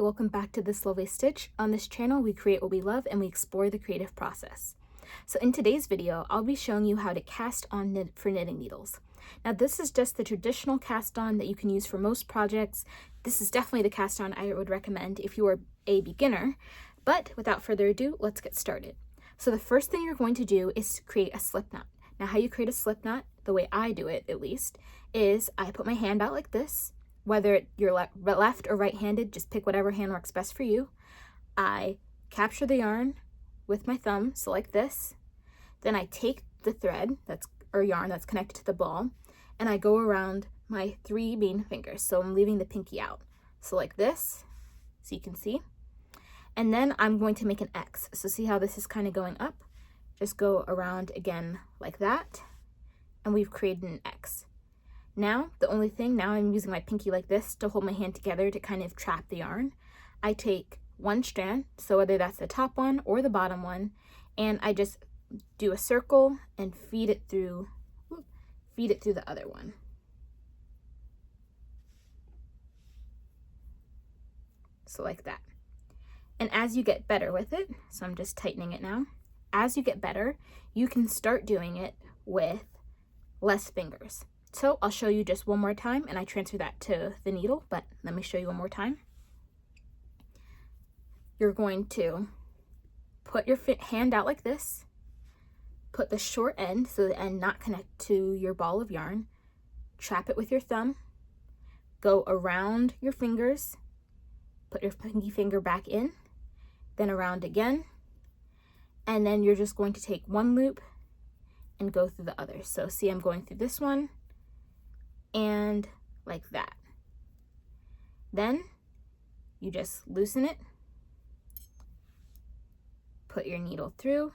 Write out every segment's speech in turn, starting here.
welcome back to Thislovelystitch. On this channel, we create what we love and we explore the creative process. So in today's video, I'll be showing you how to cast on for knitting needles. Now this is just the traditional cast on that you can use for most projects. This is definitely the cast on I would recommend if you are a beginner, but without further ado, let's get started. So the first thing you're going to do is to create a slip knot. Now how you create a slip knot, the way I do it at least, is I put my hand out like this. Whether you're left or right-handed, just pick whatever hand works best for you. I capture the yarn with my thumb, so like this. Then I take the thread or yarn that's connected to the ball, and I go around my 3 main fingers. So I'm leaving the pinky out. So like this, so you can see. And then I'm going to make an X. So see how this is kind of going up? Just go around again like that, and we've created an X. Now, the only thing, now I'm using my pinky like this to hold my hand together to kind of trap the yarn. I take one strand, so whether that's the top one or the bottom one, and I just do a circle and feed it through the other one. So like that. And as you get better with it, so I'm just tightening it now, as you get better, you can start doing it with less fingers. So I'll show you just one more time, and I transfer that to the needle, but let me show you one more time. You're going to put your hand out like this, put the short end, so the end not connect to your ball of yarn, trap it with your thumb, go around your fingers, put your pinky finger back in, then around again, and then you're just going to take one loop and go through the other. So see, I'm going through this one, and like that. Then you just loosen it, put your needle through,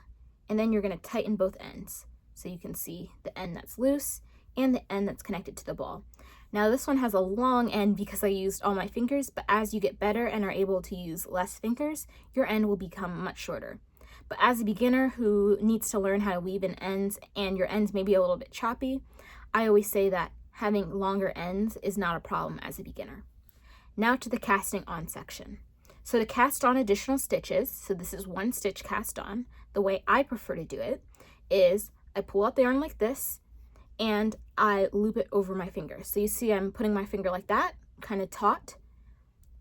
and then you're going to tighten both ends. So you can see the end that's loose and the end that's connected to the ball. Now this one has a long end because I used all my fingers, but as you get better and are able to use less fingers, your end will become much shorter. But as a beginner who needs to learn how to weave in ends and your ends may be a little bit choppy, I always say that having longer ends is not a problem as a beginner. Now to the casting on section. So to cast on additional stitches, so this is one stitch cast on, the way I prefer to do it is I pull out the yarn like this and I loop it over my finger. So you see I'm putting my finger like that, kind of taut,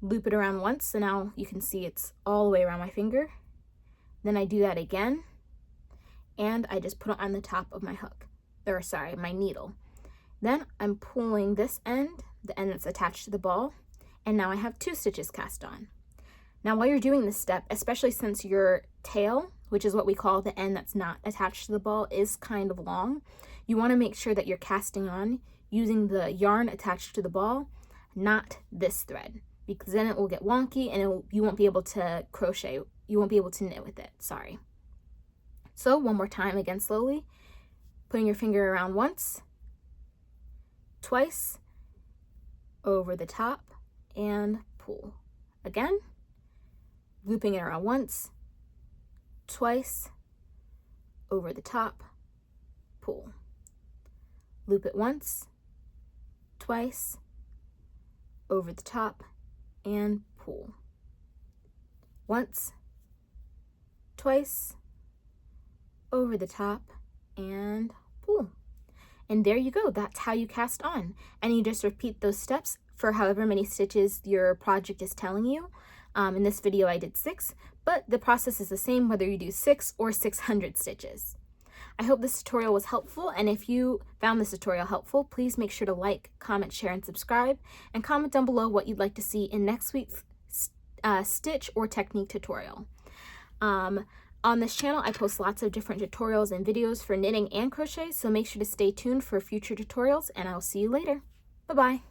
loop it around once, so now you can see it's all the way around my finger. Then I do that again, and I just put it on the top of my hook, or sorry, my needle. Then I'm pulling this end, the end that's attached to the ball, and now I have 2 stitches cast on. Now while you're doing this step, especially since your tail, which is what we call the end that's not attached to the ball, is kind of long, you want to make sure that you're casting on using the yarn attached to the ball, not this thread, because then it will get wonky and you won't be able to crochet, you won't be able to knit with it, sorry. So one more time, again slowly, putting your finger around once, twice, over the top, and pull. Again, looping it around once, twice, over the top, pull. Loop it once, twice, over the top, and pull. Once, twice, over the top, and pull. And there you go, that's how you cast on. And you just repeat those steps for however many stitches your project is telling you. In this video I did 6, but the process is the same whether you do 6 or 600 stitches. I hope this tutorial was helpful, and if you found this tutorial helpful, please make sure to like, comment, share, and subscribe, and comment down below what you'd like to see in next week's stitch or technique tutorial. On this channel, I post lots of different tutorials and videos for knitting and crochet, so make sure to stay tuned for future tutorials, and I'll see you later. Bye-bye.